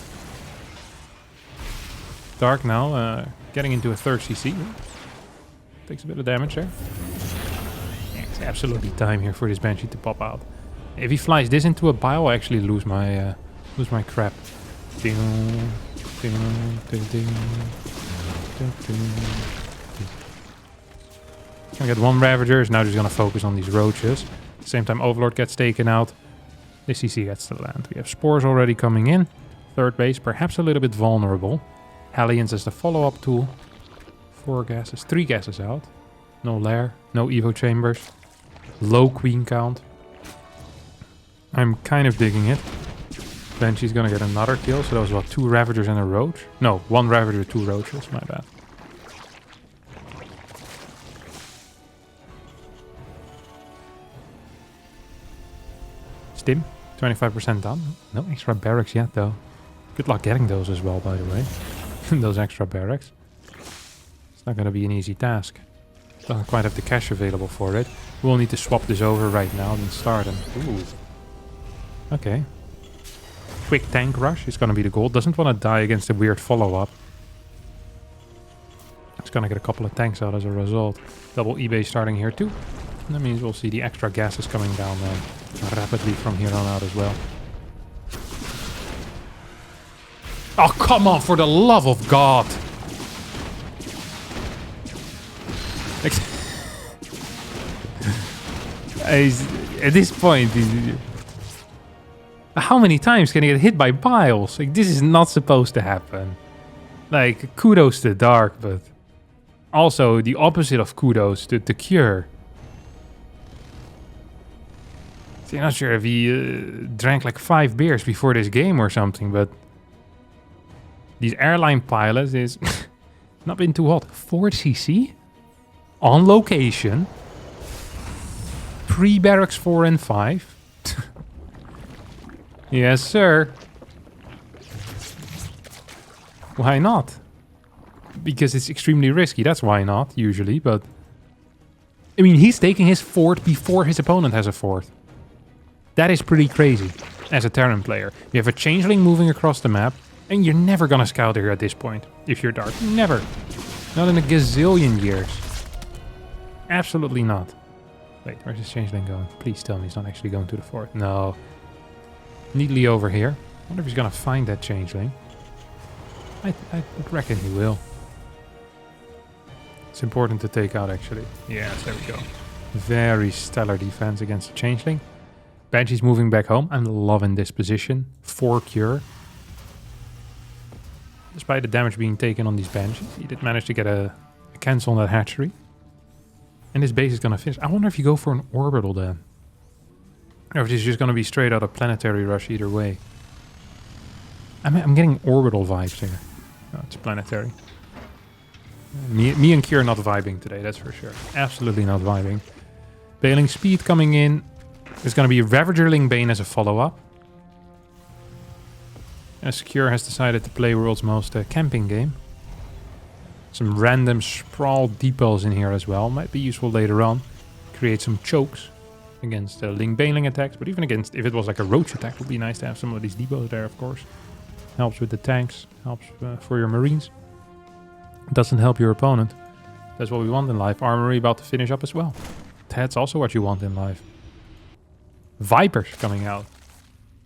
Dark now, getting into a 3rd CC. Takes a bit of damage there. Yeah, it's absolutely time here for this Banshee to pop out. If he flies this into a Bile, I actually lose my crap. Ding, ding, ding, ding, ding, ding. Gonna get 1 Ravager, is now just gonna focus on these Roaches. At the same time, Overlord gets taken out. This CC gets to land. We have Spores already coming in. 3rd base, perhaps a little bit vulnerable. Hellions as the follow-up tool. 4 gases, 3 gases out. No lair, no Evo chambers. Low queen count. I'm kind of digging it. Banshee's gonna get another kill, so that was what, 2 Ravagers and a Roach? No, 1 Ravager, 2 Roaches, my bad. Stim, 25% done. No extra barracks yet though. Good luck getting those as well, by the way. Those extra barracks. It's not going to be an easy task. Doesn't quite have the cash available for it. We'll need to swap this over right now and start them. Ooh. Okay. Quick tank rush is going to be the goal. Doesn't want to die against a weird follow-up. It's going to get a couple of tanks out as a result. Double eBay starting here too. And that means we'll see the extra gases coming down rapidly from here on out as well. Oh, come on, for the love of God. At this point, how many times can he get hit by Biles? Like, this is not supposed to happen. Like, kudos to Dark, but also the opposite of kudos to Cure. So I'm not sure if he drank like 5 beers before this game or something, but these airline pilots is not been too hot. 4 CC on location. Pre-barracks 4 and 5. Yes, sir. Why not? Because it's extremely risky. That's why not, usually, but... I mean, he's taking his fort before his opponent has a fort. That is pretty crazy, as a Terran player. You have a Changeling moving across the map, and you're never gonna scout here at this point, if you're Dark. Never. Not in a gazillion years. Absolutely not. Wait, where's this Changeling going? Please tell me he's not actually going to the fort. No. Neatly over here. I wonder if he's gonna find that Changeling. I reckon he will. It's important to take out, actually. Yes, there we go. Very stellar defense against the Changeling. Banshee's moving back home. I'm loving this position. 4 cure. Despite the damage being taken on these Banshees, he did manage to get a cancel on that hatchery. And this base is going to finish. I wonder if you go for an orbital then. Or if it's just going to be straight out a planetary rush either way. I'm getting orbital vibes here. No, it's planetary. Me and Kier are not vibing today, that's for sure. Absolutely not vibing. Bailing Speed coming in. There's going to be Ravagerling Bane as a follow-up. As Kier has decided to play World's Most camping game. Some random sprawl depots in here as well. Might be useful later on. Create some chokes against Ling Baneling attacks. But even against, if it was like a roach attack, would be nice to have some of these depots there, of course. Helps with the tanks. Helps for your marines. Doesn't help your opponent. That's what we want in life. Armory about to finish up as well. That's also what you want in life. Vipers coming out.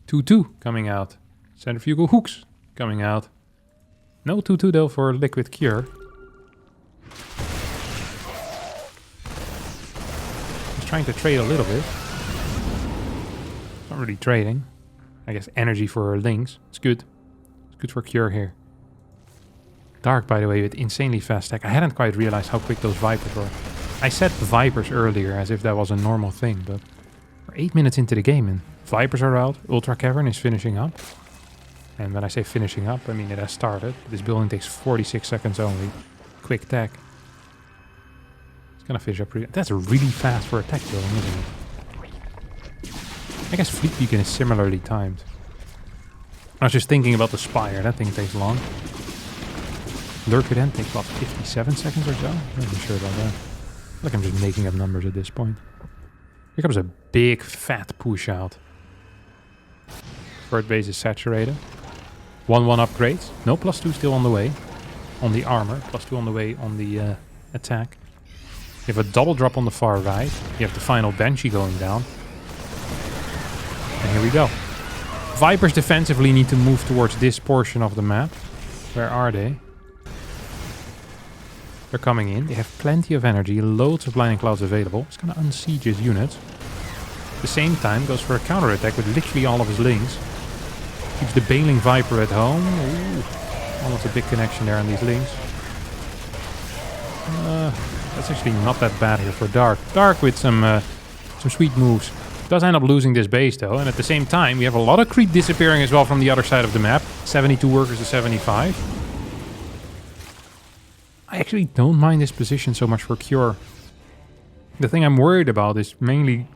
2-2 coming out. Centrifugal hooks coming out. No 2-2 though for liquid cure. Just trying to trade a little bit. Not really trading. I guess energy for links. It's good. It's good for cure here. Dark, by the way, with insanely fast tech. I hadn't quite realized how quick those Vipers were. I said Vipers earlier as if that was a normal thing, but we're 8 minutes into the game and Vipers are out. Ultra Cavern is finishing up. And when I say finishing up, I mean it has started. This building takes 46 seconds only. Quick tech. It's gonna finish up pretty... That's really fast for a tech building, isn't it? I guess Fleet Beacon is similarly timed. I was just thinking about the Spire. That thing takes long. Lurker then takes about 57 seconds or so. I'm not even sure about that. I feel like I'm just making up numbers at this point. Here comes a big fat push out. Fort base is saturated. 1-1 upgrades. No, +2 still on the way. On the armor. +2 on the way on the attack. You have a double drop on the far right. You have the final Banshee going down. And here we go. Vipers defensively need to move towards this portion of the map. Where are they? They're coming in. They have plenty of energy, loads of blinding clouds available. It's gonna unsiege his units. At the same time, goes for a counterattack with literally all of his links. Keeps the Baneling Viper at home. Ooh, almost a big connection there on these links. That's actually not that bad here for Dark. Dark with some sweet moves. Does end up losing this base though, and at the same time, we have a lot of creep disappearing as well from the other side of the map. 72 workers to 75. I actually don't mind this position so much for Cure. The thing I'm worried about is mainly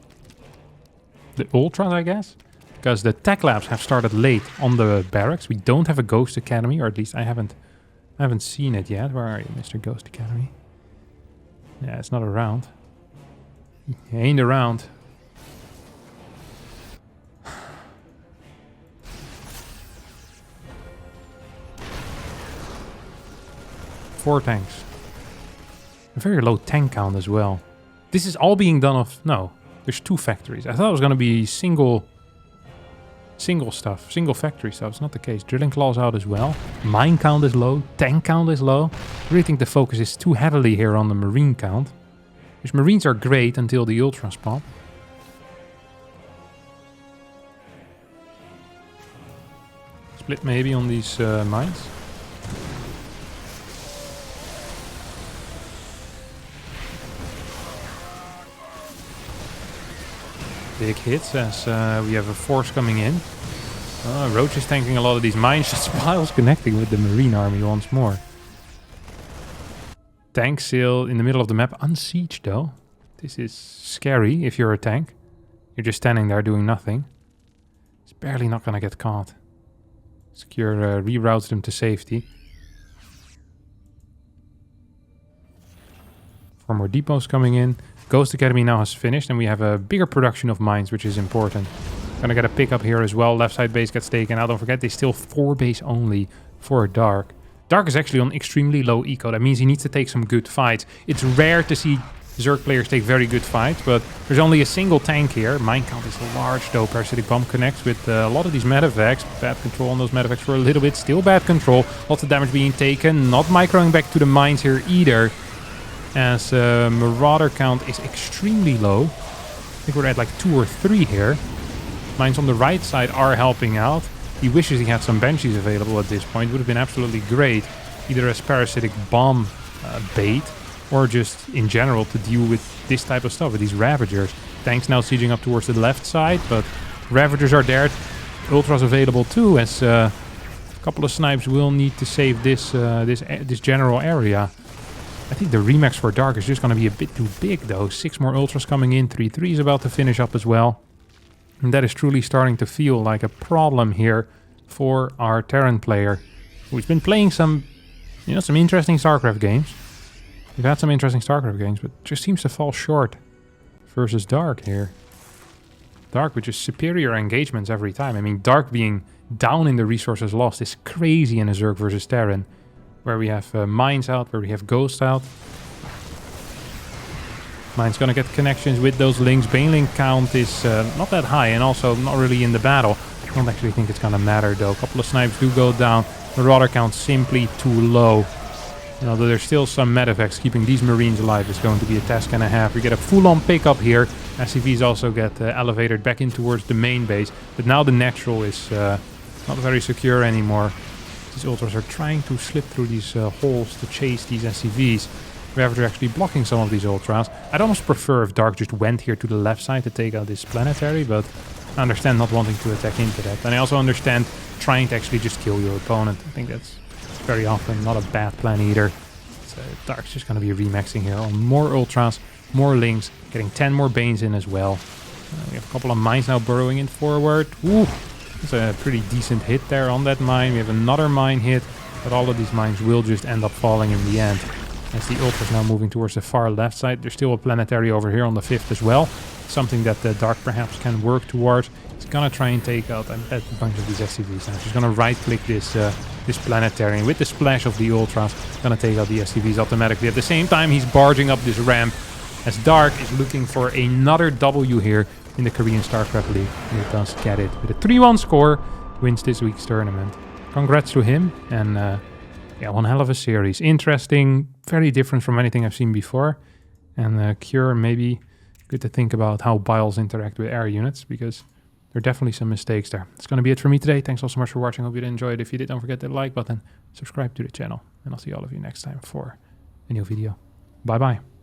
the Ultras, I guess. Because the tech labs have started late on the barracks. We don't have a Ghost Academy, or at least I haven't seen it yet. Where are you, Mr. Ghost Academy? Yeah, it's not around. He ain't around. Four tanks. A very low tank count as well. This is all being done off... No, there's 2 factories. I thought it was going to be single stuff, single factory stuff. It's not the case. Drilling claws out as well. Mine count is low. Tank count is low. I really think the focus is too heavily here on the marine count. Which marines are great until the ultras pop. Split maybe on these mines. Big hits as we have a force coming in. Roach is tanking a lot of these mines. Spiles connecting with the marine army once more. Tank still in the middle of the map. Unsieged though. This is scary if you're a tank. You're just standing there doing nothing. It's Barely not gonna get caught. Secure reroutes them to safety. 4 more depots coming in. Ghost Academy now has finished, and we have a bigger production of mines, which is important. Gonna get a pickup here as well. Left side base gets taken out. Don't forget, they still 4 base only for Dark. Dark is actually on extremely low eco. That means he needs to take some good fights. It's rare to see Zerg players take very good fights, but there's only a single tank here. Mine count is large though. Parasitic Bomb connects with a lot of these medevacs. Bad control on those medevacs for a little bit. Still bad control. Lots of damage being taken. Not microing back to the mines here either, as Marauder count is extremely low. I think we're at like 2 or 3 here. Mines on the right side are helping out. He wishes he had some Banshees available at this point. Would have been absolutely great, either as Parasitic Bomb bait, or just in general to deal with this type of stuff, with these Ravagers. Tanks now sieging up towards the left side, but Ravagers are there. Ultras available too, as a couple of snipes will need to save this this general area. I think the Remax for Dark is just going to be a bit too big though. 6 more Ultras coming in, 3-3 is about to finish up as well. And that is truly starting to feel like a problem here for our Terran player, who's been playing some, you know, some interesting StarCraft games. We've had some interesting StarCraft games, but just seems to fall short versus Dark here. Dark with just superior engagements every time. I mean, Dark being down in the resources lost is crazy in a Zerg versus Terran, where we have mines out, where we have ghosts out. Mine's gonna get connections with those links. Baneling count is not that high, and also not really in the battle. I don't actually think it's gonna matter though. A couple of snipes do go down. Marauder count simply too low. And although there's still some medevacs, keeping these Marines alive is going to be a task and a half. We get a full-on pickup here. SCVs also get elevated back in towards the main base. But now the natural is not very secure anymore. These Ultras are trying to slip through these holes to chase these SCVs. Ravager actually blocking some of these Ultras. I'd almost prefer if Dark just went here to the left side to take out this planetary, but I understand not wanting to attack into that. And I also understand trying to actually just kill your opponent. I think that's very often not a bad plan either. So Dark's just going to be remaxing here on more Ultras, more Links, getting 10 more Banes in as well. We have a couple of mines now burrowing in forward. Ooh, that's a pretty decent hit there on that mine. We have another mine hit, but all of these mines will just end up falling in the end. As the Ultras now moving towards the far left side. There's still a planetary over here on the 5th as well. Something that Dark perhaps can work towards. He's gonna try and take out a bunch of these SCVs now. He's gonna right-click this this planetary, and with the splash of the Ultras, gonna take out the SCVs automatically. At the same time, he's barging up this ramp, as Dark is looking for another W here in the Korean StarCraft League. And he does get it. With a 3-1 score, wins this week's tournament. Congrats to him, and yeah, one hell of a series. Interesting, very different from anything I've seen before. And Cure, maybe good to think about how Biles interact with air units, because there are definitely some mistakes there. That's going to be it for me today. Thanks all so much for watching. Hope you did enjoy it. If you did, don't forget the like button, subscribe to the channel, and I'll see all of you next time for a new video. Bye-bye.